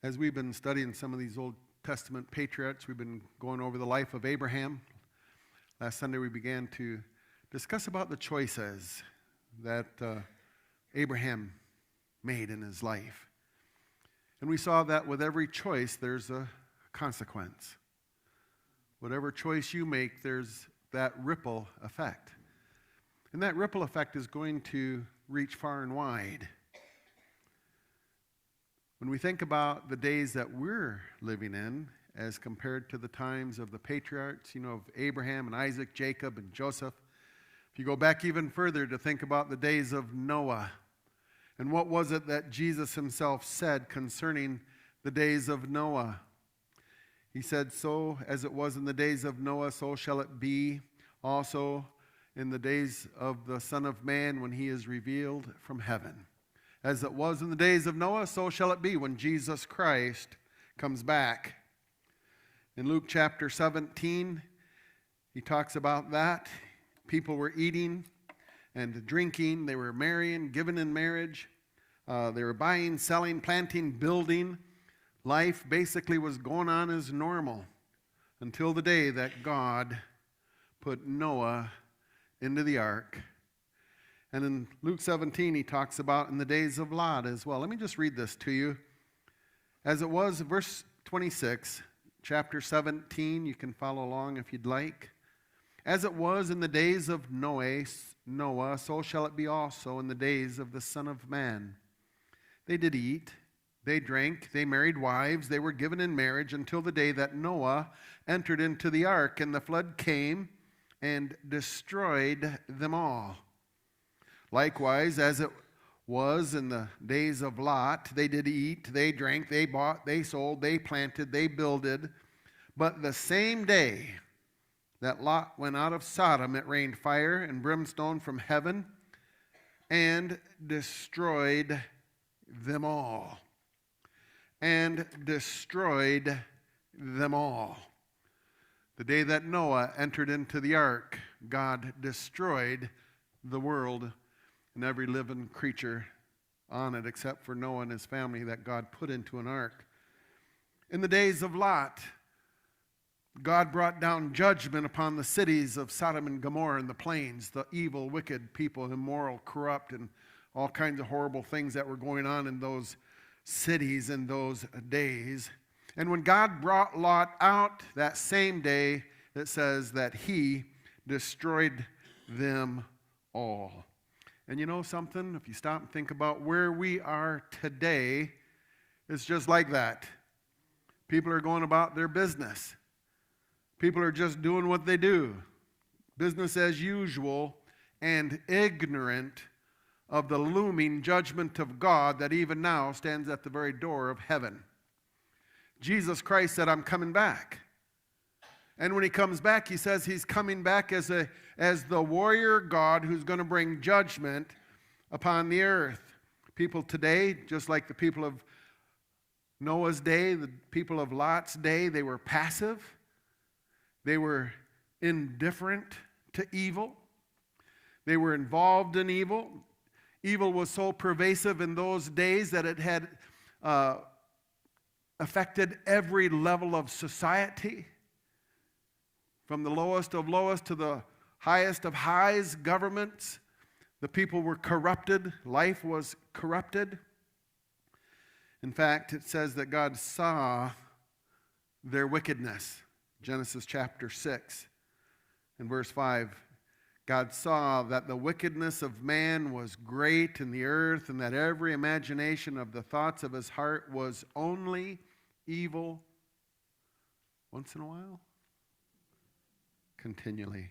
As we've been studying some of these Old Testament patriarchs, we've been going over the life of Abraham. Last Sunday we began to discuss about the choices that Abraham made in his life. And we saw that with every choice there's a consequence. Whatever choice you make, there's that ripple effect. And that ripple effect is going to reach far and wide. When we think about the days that we're living in, as compared to the times of the patriarchs, of Abraham and Isaac, Jacob and Joseph, if you go back even further to think about the days of Noah, and what was it that Jesus himself said concerning the days of Noah? He said, "So as it was in the days of Noah, so shall it be also in the days of the Son of Man when he is revealed from heaven. As it was in the days of Noah, so shall it be when Jesus Christ comes back." In Luke chapter 17, he talks about that. People were eating and drinking. They were marrying, giving in marriage. They were buying, selling, planting, building. Life basically was going on as normal until the day that God put Noah into the ark. And in Luke 17, he talks about in the days of Lot as well. Let me just read this to you. As it was, verse 26, chapter 17, you can follow along if you'd like. As it was in the days of Noah, so shall it be also in the days of the Son of Man. They did eat, they drank, they married wives, they were given in marriage until the day that Noah entered into the ark, and the flood came and destroyed them all. Likewise, as it was in the days of Lot, they did eat, they drank, they bought, they sold, they planted, they builded. But the same day that Lot went out of Sodom, it rained fire and brimstone from heaven and destroyed them all. And destroyed them all. The day that Noah entered into the ark, God destroyed the world and every living creature on it, except for Noah and his family that God put into an ark. In the days of Lot, God brought down judgment upon the cities of Sodom and Gomorrah and the plains, the evil, wicked people, immoral, corrupt, and all kinds of horrible things that were going on in those cities in those days. And when God brought Lot out that same day, it says that he destroyed them all. And you know something? If you stop and think about where we are today, it's just like that. People are going about their business. People are just doing what they do. Business as usual, and ignorant of the looming judgment of God that even now stands at the very door of heaven. Jesus Christ said, "I'm coming back." And when he comes back, he says he's coming back as the warrior God who's going to bring judgment upon the earth. People today, just like the people of Noah's day, the people of Lot's day, they were passive. They were indifferent to evil. They were involved in evil. Evil was so pervasive in those days that it had affected every level of society. From the lowest of lowest to the highest of highs, governments, the people were corrupted. Life was corrupted. In fact, it says that God saw their wickedness. Genesis chapter 6 and verse 5. God saw that the wickedness of man was great in the earth, and that every imagination of the thoughts of his heart was only evil. Once in a while? Continually.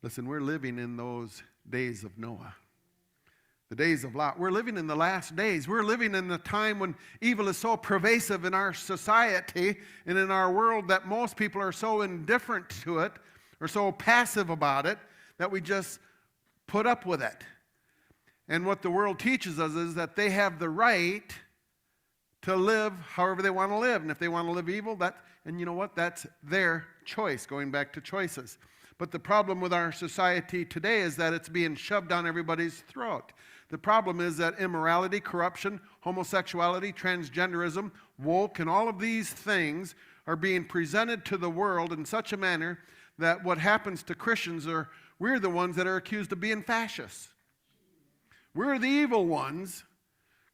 Listen, we're living in those days of Noah. The days of Lot. We're living in the last days. We're living in the time when evil is so pervasive in our society and in our world that most people are so indifferent to it or so passive about it that we just put up with it. And what the world teaches us is that they have the right to live however they want to live. And if they want to live evil, and you know what? That's their choice, going back to choices. But the problem with our society today is that it's being shoved down everybody's throat. The problem is that immorality, corruption, homosexuality, transgenderism, woke, and all of these things are being presented to the world in such a manner that what happens to Christians are, we're the ones that are accused of being fascists. We're the evil ones.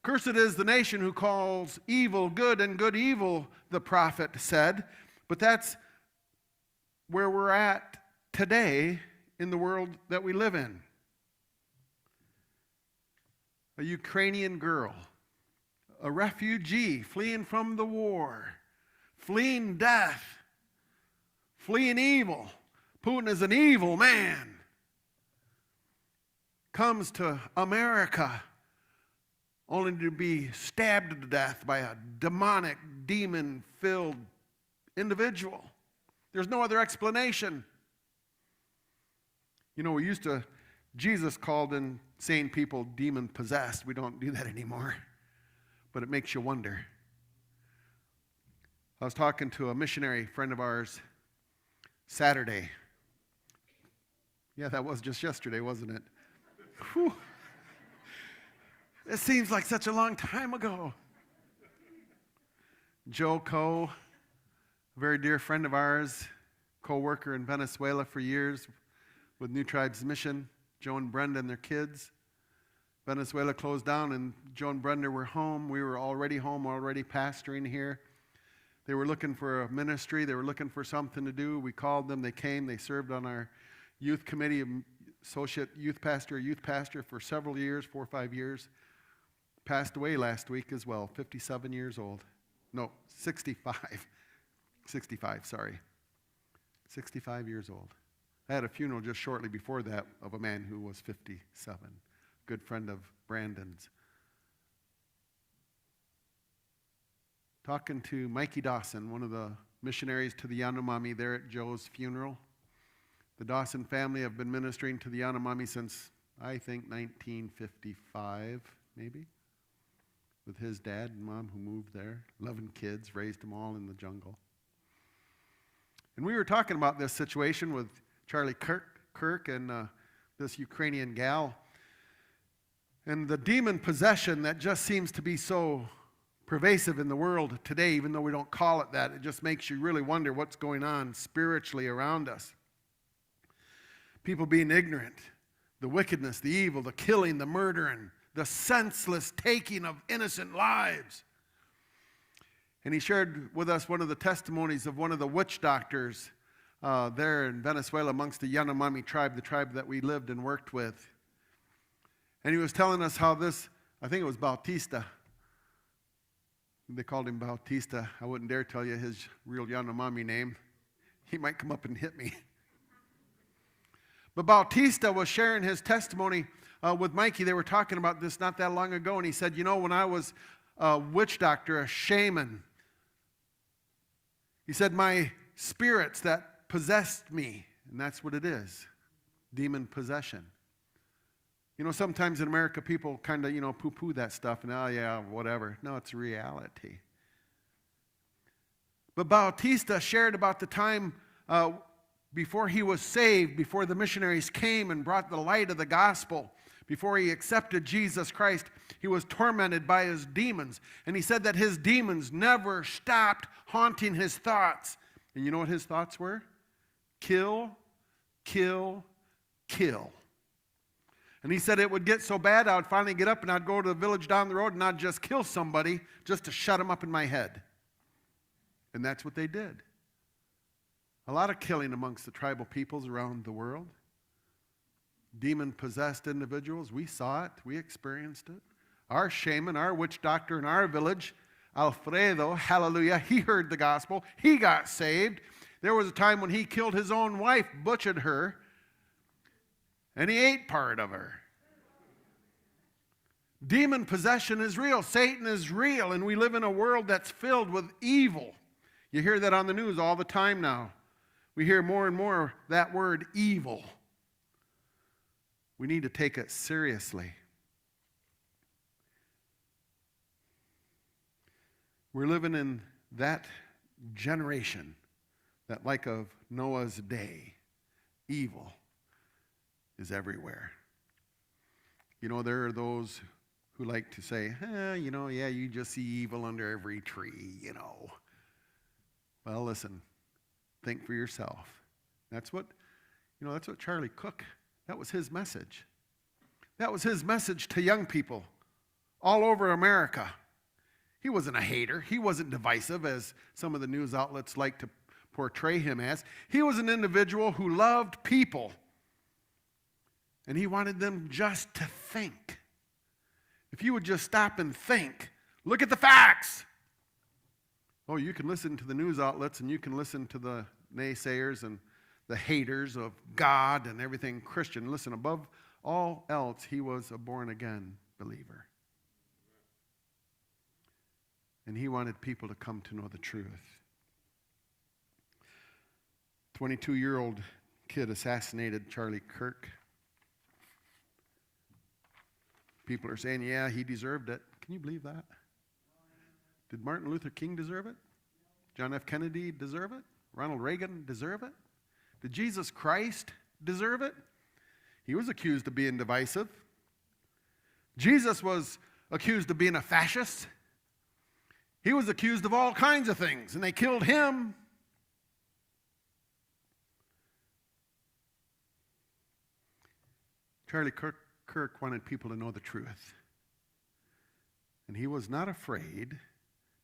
Cursed is the nation who calls evil good and good evil, the prophet said. But that's where we're at today in the world that we live in. A Ukrainian girl, a refugee fleeing from the war, fleeing death, fleeing evil. Putin is an evil man. Comes to America only to be stabbed to death by a demonic, demon-filled individual. There's no other explanation. You know, Jesus called insane people demon-possessed. We don't do that anymore. But it makes you wonder. I was talking to a missionary friend of ours Saturday. Yeah, that was just yesterday, wasn't it? Whew. It seems like such a long time ago. Joe Coe, a very dear friend of ours, co-worker in Venezuela for years with New Tribes Mission. Joe and Brenda and their kids. Venezuela closed down and Joe and Brenda were home. We were already home, already pastoring here. They were looking for a ministry. They were looking for something to do. We called them. They came. They served on our youth committee, associate youth pastor for several years, 4 or 5 years. Passed away last week as well, 57 years old. No, 65. 65, sorry. 65 years old. I had a funeral just shortly before that of a man who was 57, good friend of Brandon's. Talking to Mikey Dawson, one of the missionaries to the Yanomami there at Joe's funeral. The Dawson family have been ministering to the Yanomami since, I think, 1955, maybe, with his dad and mom who moved there, 11 kids, raised them all in the jungle. And we were talking about this situation with Charlie Kirk and this Ukrainian gal, and the demon possession that just seems to be so pervasive in the world today, even though we don't call it that. It just makes you really wonder what's going on spiritually around us. People being ignorant, the wickedness, the evil, the killing, the murdering, the senseless taking of innocent lives. And he shared with us one of the testimonies of one of the witch doctors there in Venezuela amongst the Yanomami tribe, the tribe that we lived and worked with. And he was telling us how this, I think it was Bautista. They called him Bautista. I wouldn't dare tell you his real Yanomami name. He might come up and hit me. But Bautista was sharing his testimony with Mikey. They were talking about this not that long ago, and he said, you know, when I was a witch doctor, a shaman, he said, my spirits that possessed me, and that's what it is, demon possession. You know, sometimes in America, people kind of, poo-poo that stuff, and, oh, yeah, whatever. No, it's reality. But Bautista shared about the time before he was saved, before the missionaries came and brought the light of the gospel, before he accepted Jesus Christ, he was tormented by his demons. And he said that his demons never stopped haunting his thoughts. And you know what his thoughts were? Kill, kill, kill. And he said it would get so bad, I would finally get up and I'd go to the village down the road and I'd just kill somebody just to shut them up in my head. And that's what they did. A lot of killing amongst the tribal peoples around the world. Demon-possessed individuals, we saw it, we experienced it. Our shaman, our witch doctor in our village, Alfredo, hallelujah, he heard the gospel, he got saved. There was a time when he killed his own wife, butchered her, and he ate part of her. Demon possession is real. Satan is real, and we live in a world that's filled with evil. You hear that on the news all the time now. We hear more and more that word evil. We need to take it seriously. We're living in that generation that, like of Noah's day, evil is everywhere. You know, there are those who like to say, yeah, you just see evil under every tree, Well, listen, think for yourself. That's what Charlie Cook, that was his message. That was his message to young people all over America. He wasn't a hater. He wasn't divisive, as some of the news outlets like to portray him as. He was an individual who loved people, and he wanted them just to think. If you would just stop and think, look at the facts. Oh, you can listen to the news outlets, and you can listen to the naysayers and the haters of God and everything Christian. Listen, above all else, he was a born-again believer. And he wanted people to come to know the truth. 22-year-old kid assassinated Charlie Kirk. People are saying, yeah, he deserved it. Can you believe that? Did Martin Luther King deserve it? John F. Kennedy deserve it? Ronald Reagan deserve it? Did Jesus Christ deserve it? He was accused of being divisive. Jesus was accused of being a fascist. He was accused of all kinds of things, and they killed him. Charlie Kirk wanted people to know the truth. And he was not afraid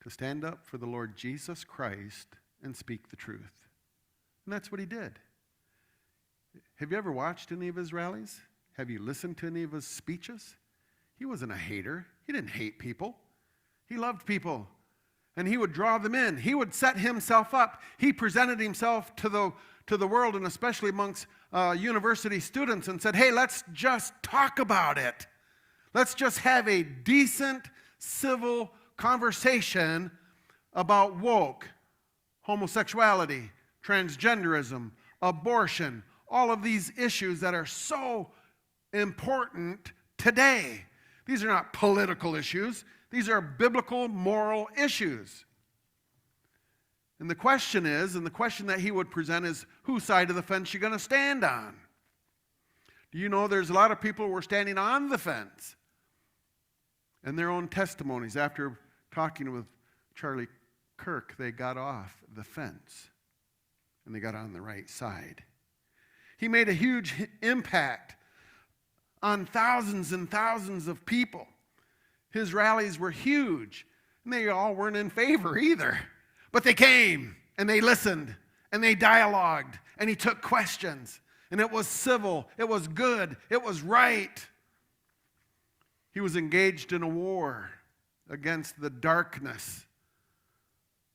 to stand up for the Lord Jesus Christ and speak the truth. And that's what he did. Have you ever watched any of his rallies? Have you listened to any of his speeches? He wasn't a hater. He didn't hate people. He loved people. And he would draw them in. He would set himself up. He presented himself to the world, and especially amongst university students, and said, hey, let's just talk about it. Let's just have a decent, civil conversation about woke, homosexuality, transgenderism, abortion, all of these issues that are so important today. These are not political issues. These are biblical, moral issues. And the question that he would present is, whose side of the fence are you going to stand on? Do you know there's a lot of people who are standing on the fence? And their own testimonies, after talking with Charlie Kirk, they got off the fence and they got on the right side. He made a huge impact on thousands and thousands of people. His rallies were huge, and they all weren't in favor either. But they came, and they listened, and they dialogued, and he took questions. And it was civil, it was good, it was right. He was engaged in a war against the darkness,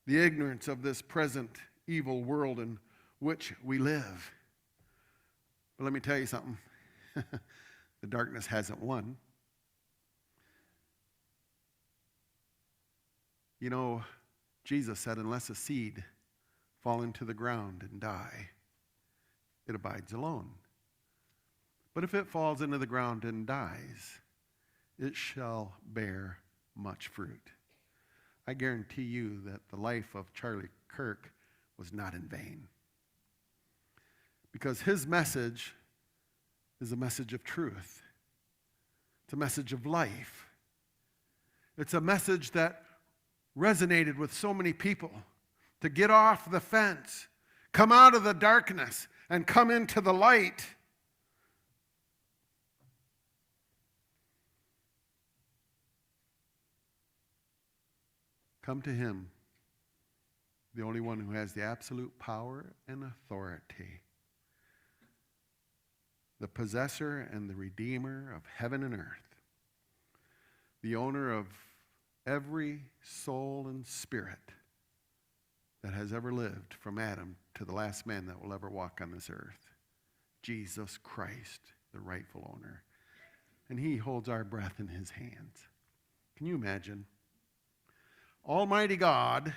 the ignorance of this present evil world in which we live. But let me tell you something. The darkness hasn't won. You know, Jesus said, unless a seed fall into the ground and die, it abides alone. But if it falls into the ground and dies, it shall bear much fruit. I guarantee you that the life of Charlie Kirk was not in vain. Because his message is a message of truth. It's a message of life. It's a message that resonated with so many people, to get off the fence, come out of the darkness, and come into the light. Come to him, the only one who has the absolute power and authority, the possessor and the redeemer of heaven and earth, the owner of every soul and spirit that has ever lived, from Adam to the last man that will ever walk on this earth. Jesus Christ, the rightful owner. And he holds our breath in his hands. Can you imagine? Almighty God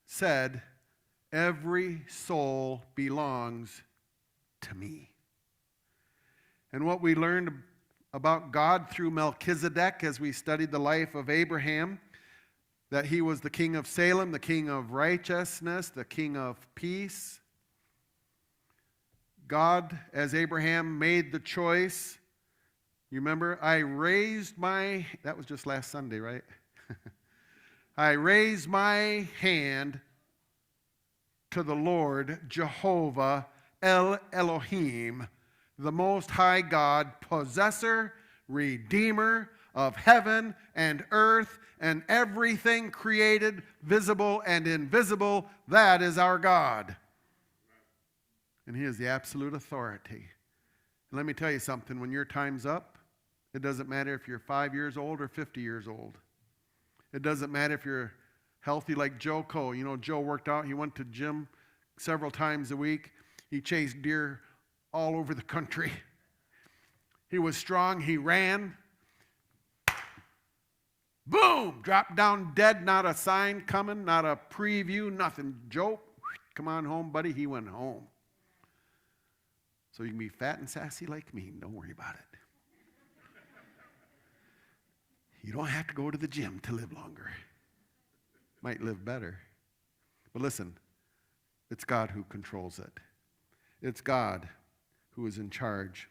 said, every soul belongs to me. And what we learned about God through Melchizedek as we studied the life of Abraham, that he was the king of Salem, the king of righteousness, the king of peace. God, as Abraham made the choice, You remember? That was just last Sunday, right? I raised my hand to the Lord Jehovah El Elohim, the Most High God, possessor, redeemer of heaven and earth and everything created, visible and invisible. That is our God. And He is the absolute authority. And let me tell you something, when your time's up, it doesn't matter if you're 5 years old or 50 years old. It doesn't matter if you're healthy like Joe Coe. You know, Joe worked out. He went to gym several times a week. He chased deer all over the country. He was strong. He ran. Boom! Dropped down dead. Not a sign coming. Not a preview. Nothing. Joe, come on home, buddy. He went home. So you can be fat and sassy like me. Don't worry about it. You don't have to go to the gym to live longer. Might live better. But listen, it's God who controls it. It's God who is in charge.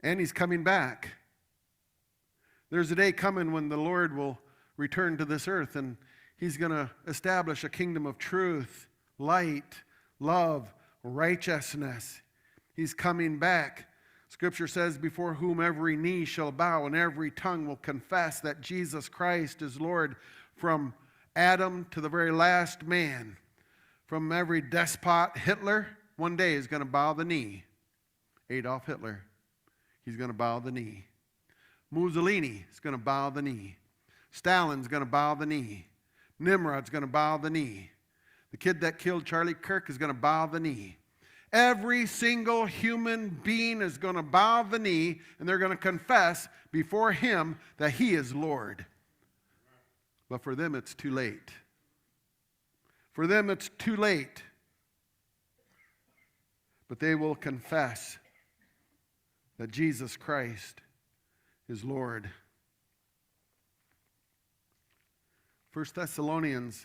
And He's coming back. There's a day coming when the Lord will return to this earth, and He's going to establish a kingdom of truth, light, love, righteousness. He's coming back. Scripture says, before whom every knee shall bow and every tongue will confess that Jesus Christ is Lord, from Adam to the very last man. From every despot, Hitler, one day is going to bow the knee. Adolf Hitler, he's going to bow the knee. Mussolini is going to bow the knee. Stalin's going to bow the knee. Nimrod's going to bow the knee. The kid that killed Charlie Kirk is going to bow the knee. Every single human being is going to bow the knee, and they're going to confess before Him that He is Lord. But for them, it's too late. For them, it's too late. But they will confess that Jesus Christ is Lord. 1 Thessalonians,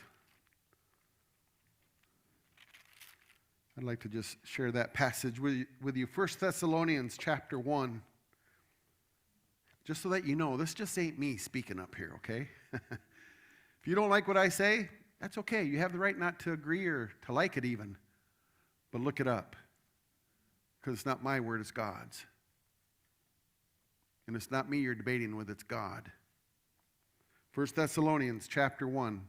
I'd like to just share that passage with you. 1 Thessalonians chapter 1. Just so that you know, this just ain't me speaking up here, okay? If you don't like what I say, that's okay. You have the right not to agree or to like it even. But look it up. Because it's not my word, it's God's. And it's not me you're debating with, it's God. 1 Thessalonians chapter 1.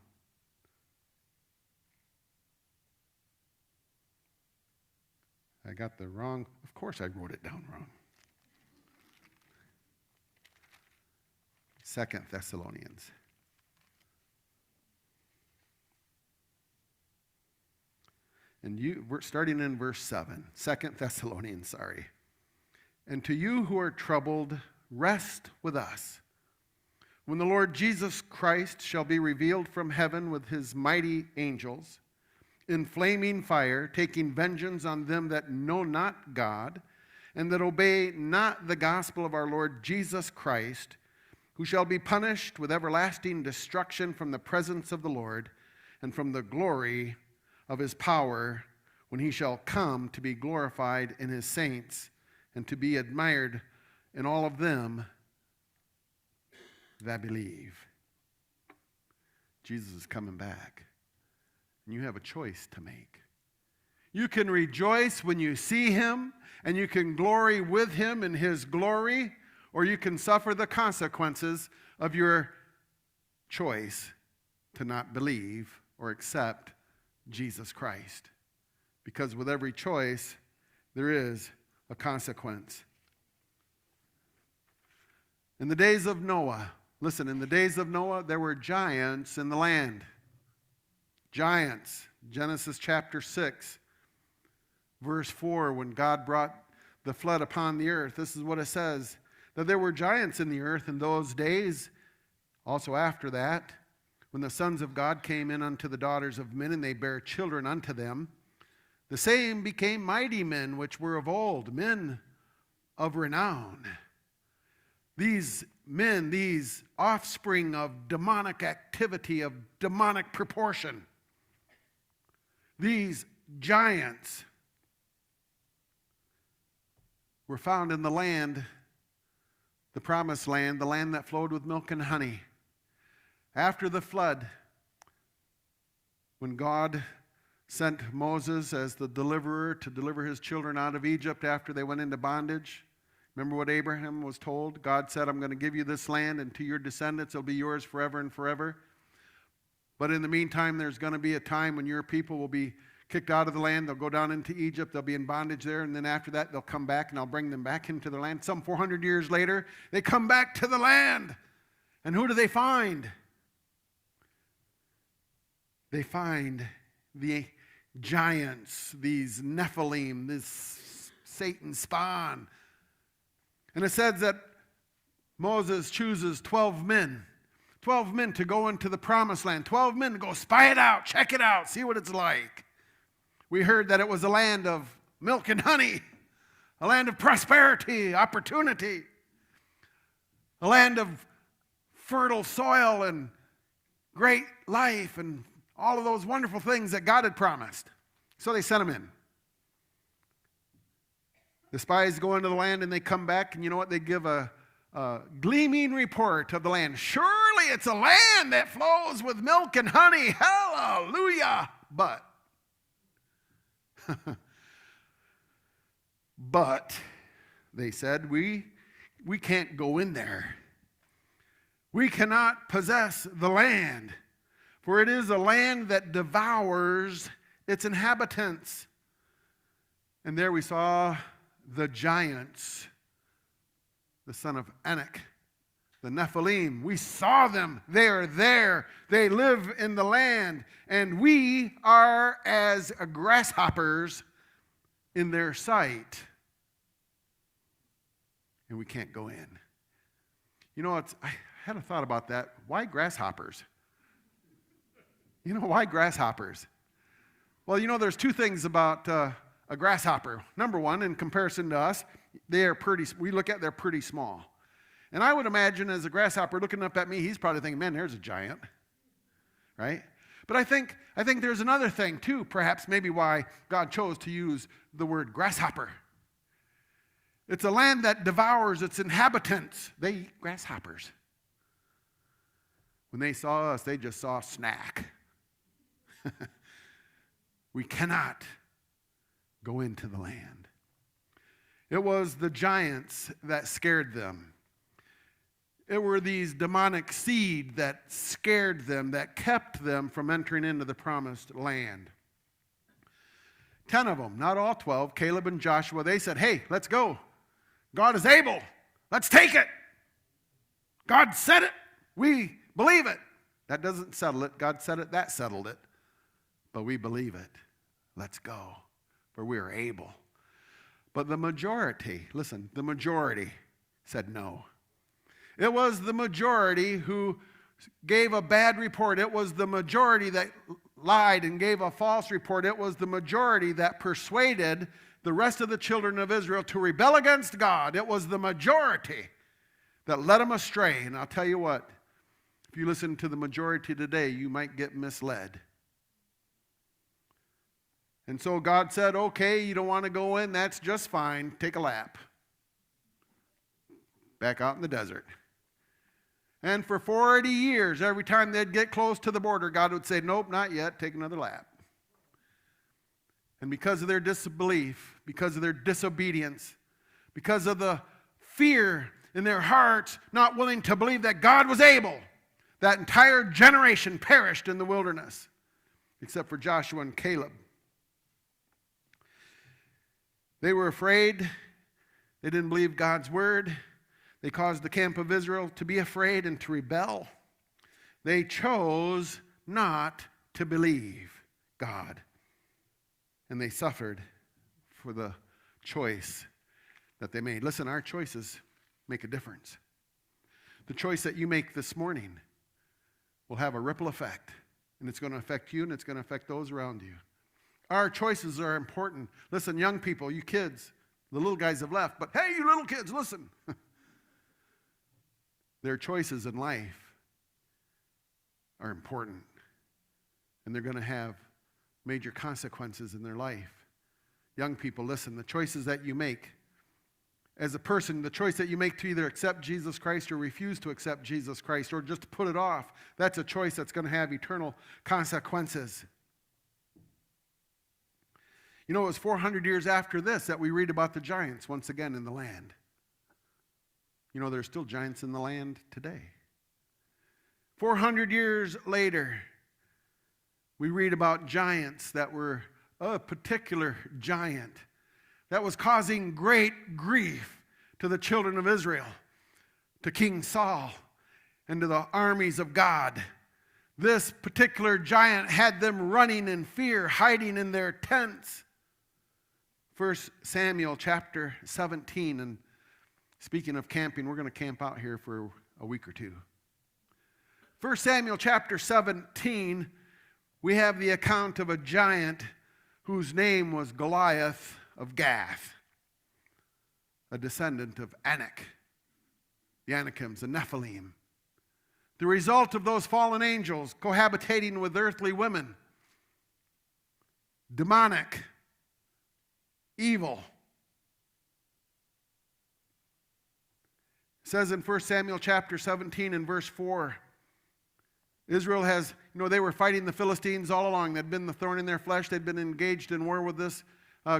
I got the wrong, of course I wrote it down wrong. 2 Thessalonians. And we're starting in verse 7. 2 Thessalonians, sorry. And to you who are troubled, rest with us. When the Lord Jesus Christ shall be revealed from heaven with His mighty angels, in flaming fire, taking vengeance on them that know not God, and that obey not the gospel of our Lord Jesus Christ, who shall be punished with everlasting destruction from the presence of the Lord, and from the glory of His power, when He shall come to be glorified in His saints, and to be admired in all of them that believe. Jesus is coming back. And you have a choice to make. You can rejoice when you see Him, and you can glory with Him in His glory, or you can suffer the consequences of your choice to not believe or accept Jesus Christ. Because with every choice, there is a consequence. In the days of Noah, listen, in the days of Noah, there were giants in the land. Giants. Genesis chapter 6, verse 4, when God brought the flood upon the earth, this is what it says, that there were giants in the earth in those days. Also after that, when the sons of God came in unto the daughters of men, and they bare children unto them, the same became mighty men which were of old, men of renown. These men, these offspring of demonic activity, of demonic proportion, these giants were found in the land the promised land, the land that flowed with milk and honey. After the flood, when God sent Moses as the deliverer to deliver his children out of Egypt after they went into bondage, remember what Abraham was told? God said, I'm going to give you this land, and to your descendants it'll be yours forever and forever. But in the meantime, there's going to be a time when your people will be kicked out of the land. They'll go down into Egypt. They'll be in bondage there. And then after that, they'll come back, and I'll bring them back into the land. Some 400 years later, they come back to the land. And who do they find? They find the giants, these Nephilim, this Satan's spawn. And it says that Moses chooses 12 men. 12 men to go into the promised land. 12 men to go spy it out, check it out, see what it's like. We heard that it was a land of milk and honey, a land of prosperity, opportunity, a land of fertile soil and great life and all of those wonderful things that God had promised. So they sent them in. The spies go into the land and they come back, and you know what? They give a gleaming report of the land. Surely it's a land that flows with milk and honey. Hallelujah. But they said, we can't go in there. We cannot possess the land, for it is a land that devours its inhabitants. And there we saw the giants, the son of Anak, the Nephilim. We saw them. They are there. They live in the land. And we are as grasshoppers in their sight. And we can't go in. You know, I had a thought about that. Why grasshoppers? You know, why grasshoppers? Well, you know, there's two things about a grasshopper. Number one, in comparison to us, they're pretty small. And I would imagine as a grasshopper looking up at me, he's probably thinking, man, there's a giant, right? But I think there's another thing too, perhaps maybe why God chose to use the word grasshopper. It's a land that devours its inhabitants. They eat grasshoppers. When they saw us, they just saw a snack. We cannot go into the land. It was the giants that scared them. It were these demonic seed that scared them, that kept them from entering into the promised land. 10 of them, not all 12, Caleb and Joshua, they said, hey, let's go. God is able. Let's take it. God said it. We believe it. That doesn't settle it. God said it. That settled it. But we believe it. Let's go, for we are able. But the majority, listen, the majority said no. It was the majority who gave a bad report. It was the majority that lied and gave a false report. It was the majority that persuaded the rest of the children of Israel to rebel against God. It was the majority that led them astray. And I'll tell you what, if you listen to the majority today, you might get misled. And so God said, okay, you don't want to go in, that's just fine. Take a lap. Back out in the desert. And for 40 years, every time they'd get close to the border, God would say, nope, not yet, take another lap. And because of their disbelief, because of their disobedience, because of the fear in their hearts, not willing to believe that God was able, that entire generation perished in the wilderness, except for Joshua and Caleb. They were afraid. They didn't believe God's word. They caused the camp of Israel to be afraid and to rebel. They chose not to believe God. And they suffered for the choice that they made. Listen, our choices make a difference. The choice that you make this morning will have a ripple effect. And it's going to affect you and it's going to affect those around you. Our choices are important. Listen, young people, you kids, the little guys have left, but hey, you little kids, listen. Their choices in life are important, and they're going to have major consequences in their life. Young people, listen, the choices that you make as a person, the choice that you make to either accept Jesus Christ or refuse to accept Jesus Christ or just put it off, that's a choice that's going to have eternal consequences. You know, it was 400 years after this that we read about the giants once again in the land. You know, there's still giants in the land today. 400 years later, we read about giants that were a particular giant that was causing great grief to the children of Israel, to King Saul, and to the armies of God. This particular giant had them running in fear, hiding in their tents. 1 Samuel chapter 17, and speaking of camping, we're going to camp out here for a week or two. 1 Samuel chapter 17, we have the account of a giant whose name was Goliath of Gath, a descendant of Anak, the Anakims, the Nephilim. The result of those fallen angels cohabitating with earthly women, demonic, evil. It says in 1 Samuel chapter 17 and verse 4, Israel has, they were fighting the Philistines all along. They'd been the thorn in their flesh. They'd been engaged in war with this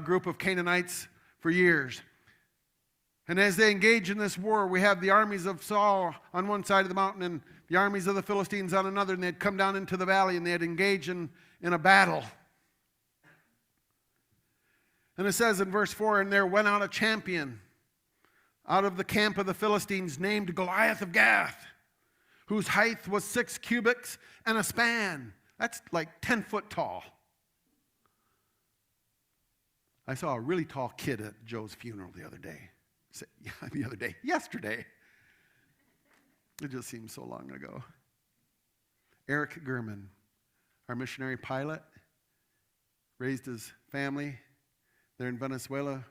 group of Canaanites for years. And as they engage in this war, we have the armies of Saul on one side of the mountain and the armies of the Philistines on another, and they'd come down into the valley and they'd engage in a battle. And it says in verse 4, and there went out a champion out of the camp of the Philistines named Goliath of Gath, whose height was 6 cubits and a span. That's like 10 foot tall. I saw a really tall kid at Joe's funeral yesterday. It just seems so long ago. Eric Gurman, our missionary pilot, raised his family. They're in Venezuela.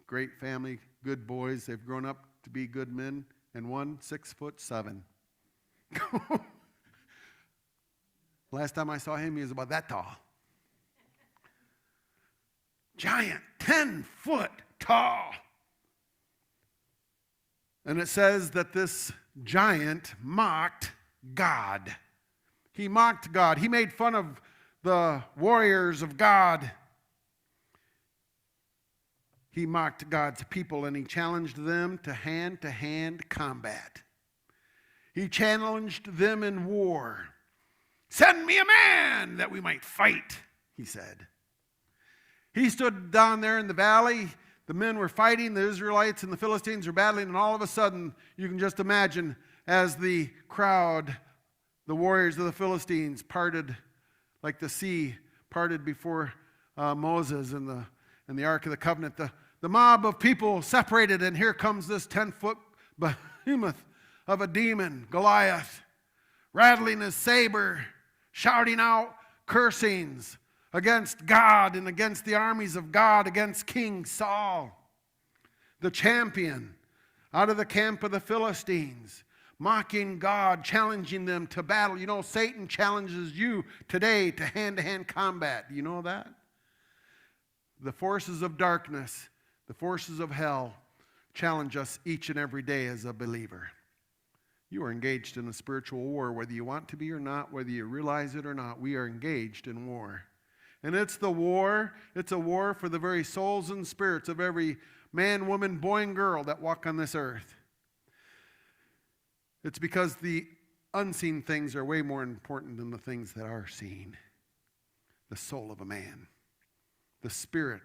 Great family, good boys. They've grown up to be good men. And one 6'7". Last time I saw him, he was about that tall. Giant, 10 foot tall. And it says that this giant mocked God. He mocked God. He made fun of the warriors of God. He mocked God's people and he challenged them to hand-to-hand combat. He challenged them in war. Send me a man that we might fight, he said. He stood down there in the valley. The men were fighting. The Israelites and the Philistines were battling. And all of a sudden, you can just imagine as the crowd, the warriors of the Philistines parted like the sea parted before Moses and the Ark of the Covenant. The mob of people separated, and here comes this 10-foot behemoth of a demon, Goliath, rattling his saber, shouting out cursings against God and against the armies of God, against King Saul, the champion out of the camp of the Philistines, mocking God, challenging them to battle. You know, Satan challenges you today to hand-to-hand combat. Do you know that? The forces of darkness, the forces of hell, challenge us each and every day as a believer. You are engaged in a spiritual war, whether you want to be or not, whether you realize it or not. We are engaged in war. And it's a war for the very souls and spirits of every man, woman, boy, and girl that walk on this earth. It's because the unseen things are way more important than the things that are seen. The soul of a man, the spirit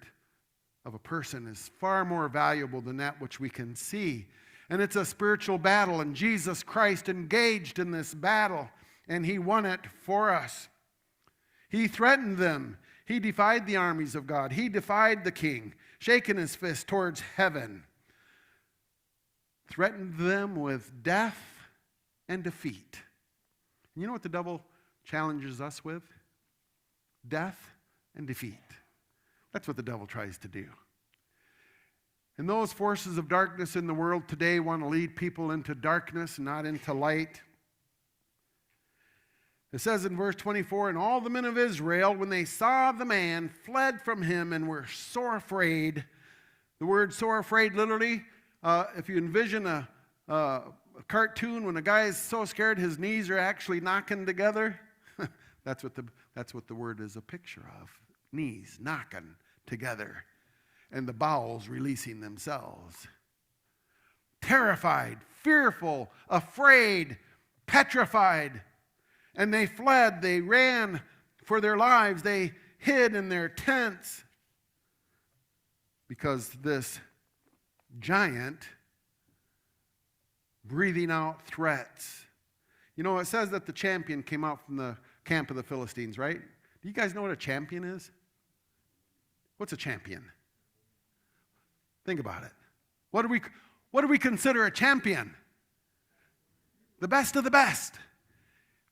of a person is far more valuable than that which we can see. And it's a spiritual battle, and Jesus Christ engaged in this battle, and he won it for us. He threatened them. He defied the armies of God. He defied the king, shaking his fist towards heaven. Threatened them with death and defeat. And you know what the devil challenges us with? Death and defeat. That's what the devil tries to do. And those forces of darkness in the world today want to lead people into darkness, not into light. It says in verse 24, and all the men of Israel, when they saw the man, fled from him and were sore afraid. The word sore afraid, literally, if you envision a cartoon when a guy is so scared his knees are actually knocking together, that's what the word is a picture of. Knees knocking together and the bowels releasing themselves. Terrified, fearful, afraid, petrified. And they fled, they ran for their lives, they hid in their tents because this giant breathing out threats. You know, it says that the champion came out from the camp of the Philistines, right? Do you guys know what a champion is? What's a champion? Think about it. What do we consider a champion? The best of the best.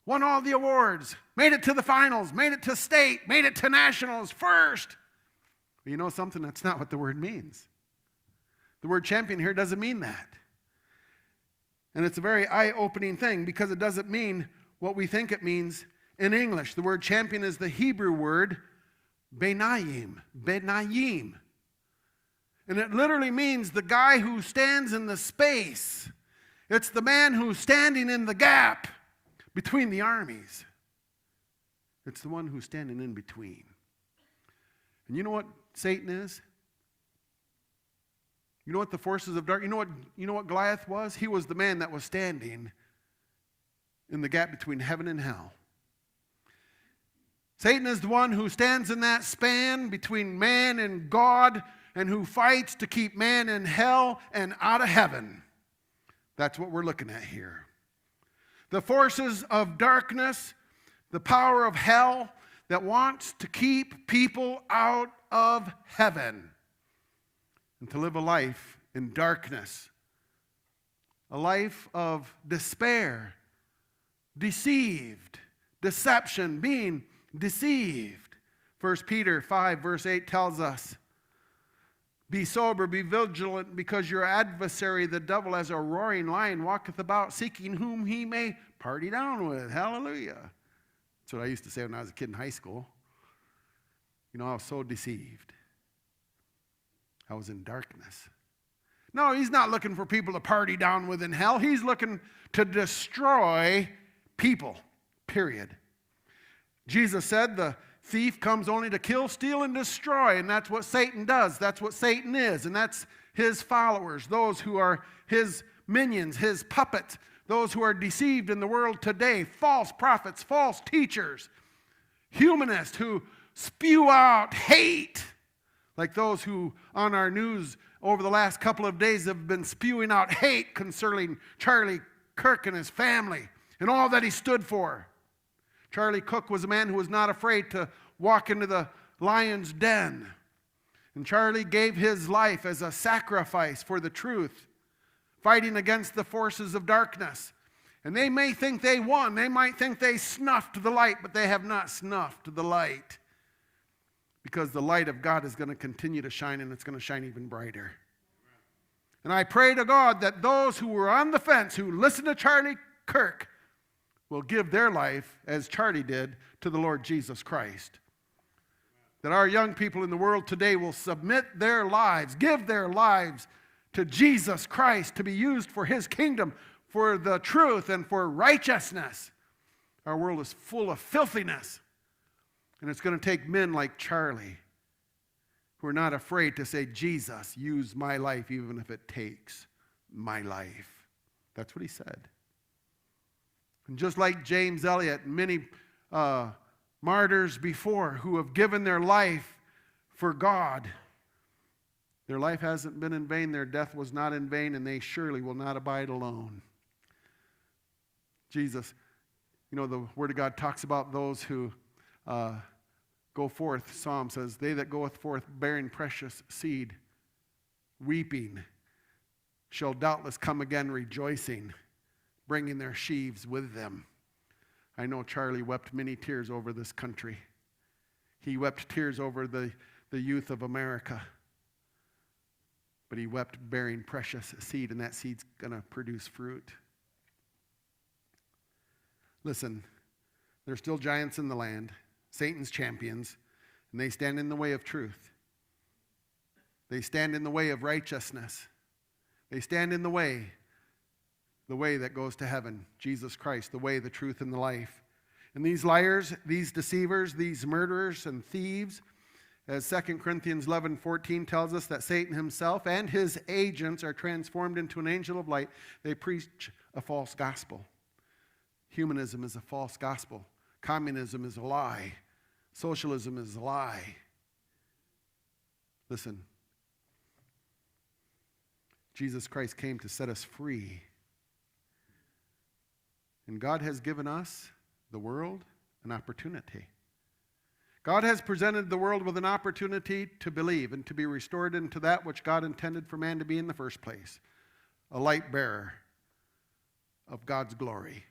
Won all the awards, made it to the finals, made it to state, made it to nationals first. But you know something? That's not what the word means. The word champion here doesn't mean that. And it's a very eye-opening thing because it doesn't mean what we think it means in English. The word champion is the Hebrew word benayim. And it literally means the guy who stands in the space. It's the man who's standing in the gap between the armies. It's the one who's standing in between. And you know what Satan is? You know what the forces of darkness, you know what Goliath was? He was the man that was standing in the gap between heaven and hell. Satan is the one who stands in that span between man and God and who fights to keep man in hell and out of heaven. That's what we're looking at here. The forces of darkness, the power of hell that wants to keep people out of heaven and to live a life in darkness, a life of despair, deceived, deception, being deceived. 1 Peter 5 verse 8 tells us, be sober, be vigilant, because your adversary, the devil, as a roaring lion, walketh about, seeking whom he may party down with. Hallelujah. That's what I used to say when I was a kid in high school. You know, I was so deceived. I was in darkness. No, he's not looking for people to party down with in hell. He's looking to destroy people, period. Jesus said the thief comes only to kill, steal, and destroy, and that's what Satan does. That's what Satan is, and that's his followers, those who are his minions, his puppets, those who are deceived in the world today, false prophets, false teachers, humanists who spew out hate, like those who on our news over the last couple of days have been spewing out hate concerning Charlie Kirk and his family and all that he stood for. Charlie Cook was a man who was not afraid to walk into the lion's den. And Charlie gave his life as a sacrifice for the truth, fighting against the forces of darkness. And they may think they won. They might think they snuffed the light, but they have not snuffed the light. Because the light of God is going to continue to shine, and it's going to shine even brighter. And I pray to God that those who were on the fence, who listened to Charlie Kirk, will give their life, as Charlie did, to the Lord Jesus Christ. That our young people in the world today will submit their lives, give their lives to Jesus Christ to be used for His kingdom, for the truth and for righteousness. Our world is full of filthiness. And it's going to take men like Charlie who are not afraid to say, Jesus, use my life even if it takes my life. That's what he said. And just like James Elliott and many martyrs before who have given their life for God, their life hasn't been in vain, their death was not in vain, and they surely will not abide alone. Jesus, you know, the Word of God talks about those who go forth. Psalm says, they that goeth forth bearing precious seed, weeping, shall doubtless come again rejoicing, bringing their sheaves with them. I know Charlie wept many tears over this country. He wept tears over the youth of America. But he wept bearing precious seed, and that seed's going to produce fruit. Listen, there's still giants in the land, Satan's champions, and they stand in the way of truth. They stand in the way of righteousness. They stand in the way that goes to heaven, Jesus Christ, the way, the truth, and the life. And these liars, these deceivers, these murderers and thieves, as 2 Corinthians 11:14 tells us that Satan himself and his agents are transformed into an angel of light, they preach a false gospel. Humanism is a false gospel. Communism is a lie. Socialism is a lie. Listen, Jesus Christ came to set us free. And God has given us, the world, an opportunity. God has presented the world with an opportunity to believe and to be restored into that which God intended for man to be in the first place, a light bearer of God's glory,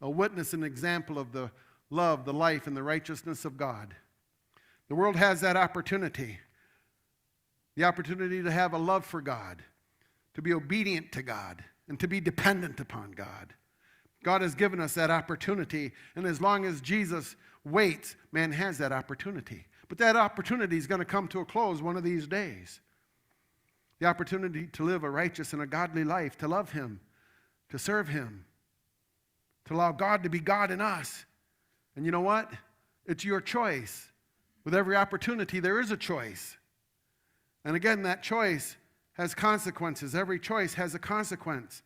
a witness and example of the love, the life, and the righteousness of God. The world has that opportunity, the opportunity to have a love for God, to be obedient to God, and to be dependent upon God. God has given us that opportunity, and as long as Jesus waits, man has that opportunity. But that opportunity is going to come to a close one of these days. The opportunity to live a righteous and a godly life, to love Him, to serve Him, to allow God to be God in us. And you know what? It's your choice. With every opportunity, there is a choice. And again, that choice has consequences. Every choice has a consequence.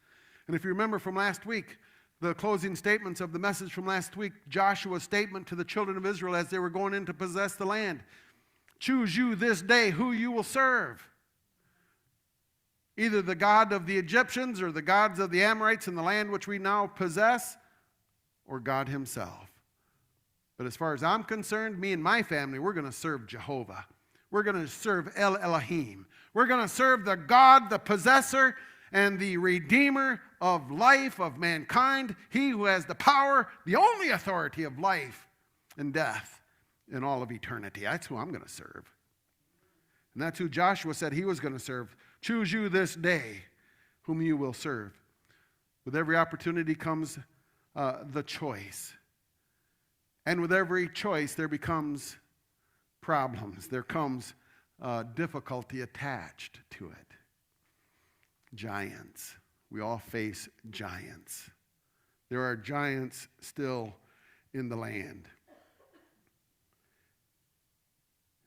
And if you remember from last week, the closing statements of the message from last week, Joshua's statement to the children of Israel as they were going in to possess the land. Choose you this day who you will serve. Either the God of the Egyptians or the gods of the Amorites in the land which we now possess, or God Himself. But as far as I'm concerned, me and my family, we're going to serve Jehovah. We're going to serve El Elohim. We're going to serve the God, the possessor, and the Redeemer of life, of mankind, He who has the power, the only authority of life and death in all of eternity. That's who I'm going to serve. And that's who Joshua said he was going to serve. Choose you this day whom you will serve. With every opportunity comes the choice. And with every choice there becomes problems. There comes difficulty attached to it. Giants. We all face giants. There are giants still in the land.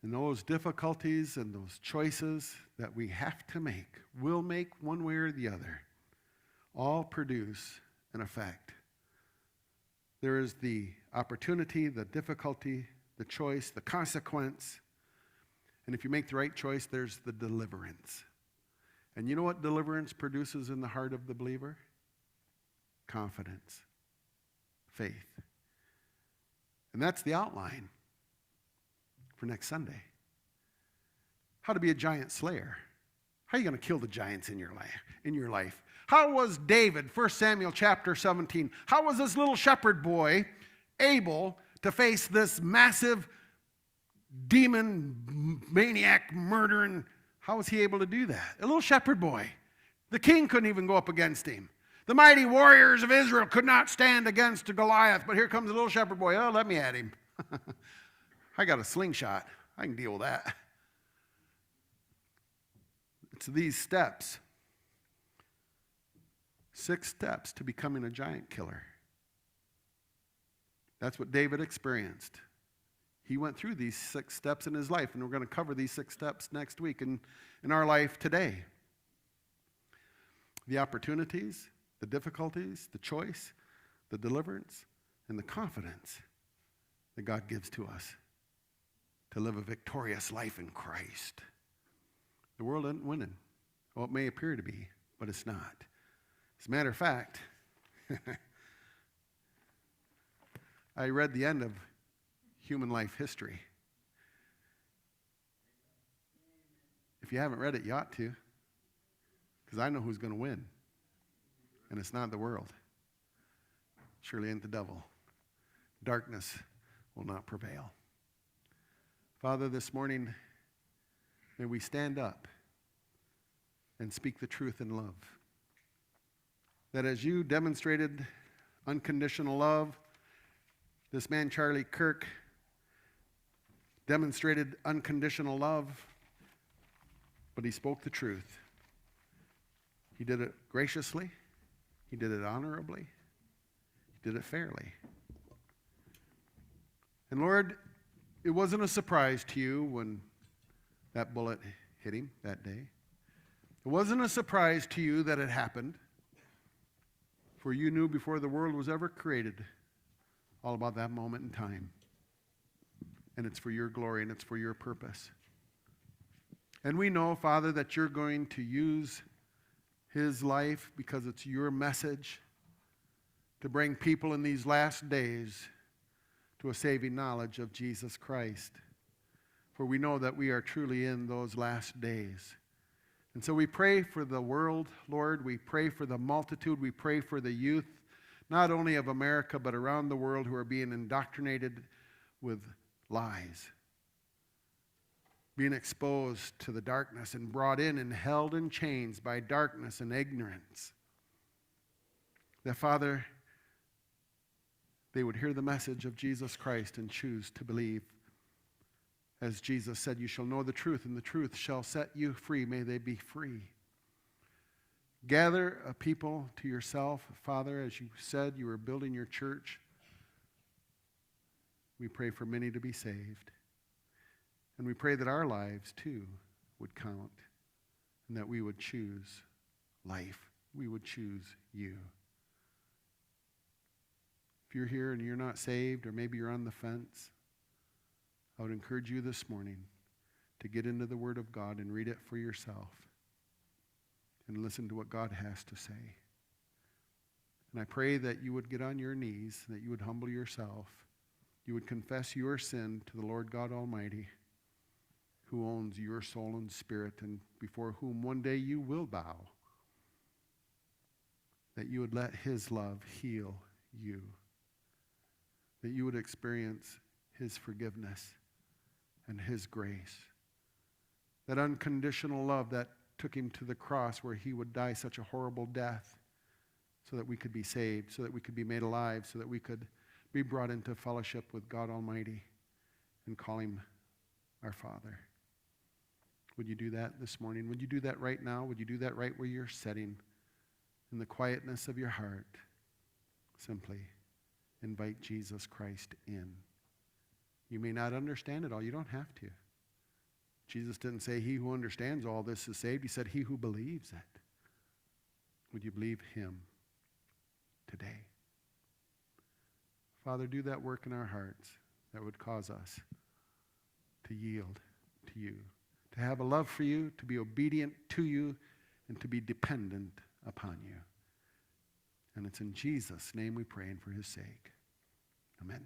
And those difficulties and those choices that we have to make, will make one way or the other, all produce an effect. There is the opportunity, the difficulty, the choice, the consequence. And if you make the right choice, there's the deliverance. And you know what deliverance produces in the heart of the believer? Confidence, faith. And that's the outline for next Sunday. How to be a giant slayer. How are you going to kill the giants in your life? How was David, 1 Samuel chapter 17, how was this little shepherd boy able to face this massive demon, maniac, murdering? How was he able to do that? A little shepherd boy. The king couldn't even go up against him. The mighty warriors of Israel could not stand against Goliath, but here comes a little shepherd boy. Oh, let me at him. I got a slingshot. I can deal with that. It's these steps. 6 steps to becoming a giant killer. That's what David experienced. He went through these 6 steps in his life, and we're going to cover these 6 steps next week in our life today. The opportunities, the difficulties, the choice, the deliverance, and the confidence that God gives to us to live a victorious life in Christ. The world isn't winning. Well, it may appear to be, but it's not. As a matter of fact, I read the end of human life history. If you haven't read it, you ought to, because I know who's going to win, and it's not the world. Surely ain't the devil. Darkness will not prevail. Father, this morning, may we stand up and speak the truth in love. That as you demonstrated unconditional love, this man, Charlie Kirk, demonstrated unconditional love but he spoke the truth. He did it graciously. He did it honorably. He did it fairly. And Lord, it wasn't a surprise to you when that bullet hit him that day. It wasn't a surprise to you that it happened, for you knew before the world was ever created all about that moment in time. And it's for your glory and it's for your purpose. And we know, Father, that you're going to use his life because it's your message to bring people in these last days to a saving knowledge of Jesus Christ. For we know that we are truly in those last days. And so we pray for the world, Lord. We pray for the multitude. We pray for the youth, not only of America, but around the world, who are being indoctrinated with lies, being exposed to the darkness and brought in and held in chains by darkness and ignorance. That, Father, they would hear the message of Jesus Christ and choose to believe. As Jesus said, you shall know the truth, and the truth shall set you free. May they be free. Gather a people to yourself, Father, as you said you were building your church. We pray for many to be saved. And we pray that our lives, too, would count, and that we would choose life. We would choose you. If you're here and you're not saved, or maybe you're on the fence, I would encourage you this morning to get into the Word of God and read it for yourself and listen to what God has to say. And I pray that you would get on your knees, that you would humble yourself, you would confess your sin to the Lord God Almighty, who owns your soul and spirit, and before whom one day you will bow, that you would let his love heal you, that you would experience his forgiveness and his grace, that unconditional love that took him to the cross where he would die such a horrible death so that we could be saved, so that we could be made alive, so that we could be brought into fellowship with God Almighty and call him our Father. Would you do that this morning? Would you do that right now? Would you do that right where you're sitting in the quietness of your heart? Simply invite Jesus Christ in. You may not understand it all. You don't have to. Jesus didn't say he who understands all this is saved. He said he who believes it. Would you believe him today? Father, do that work in our hearts that would cause us to yield to you, to have a love for you, to be obedient to you, and to be dependent upon you. And it's in Jesus' name we pray and for his sake. Amen.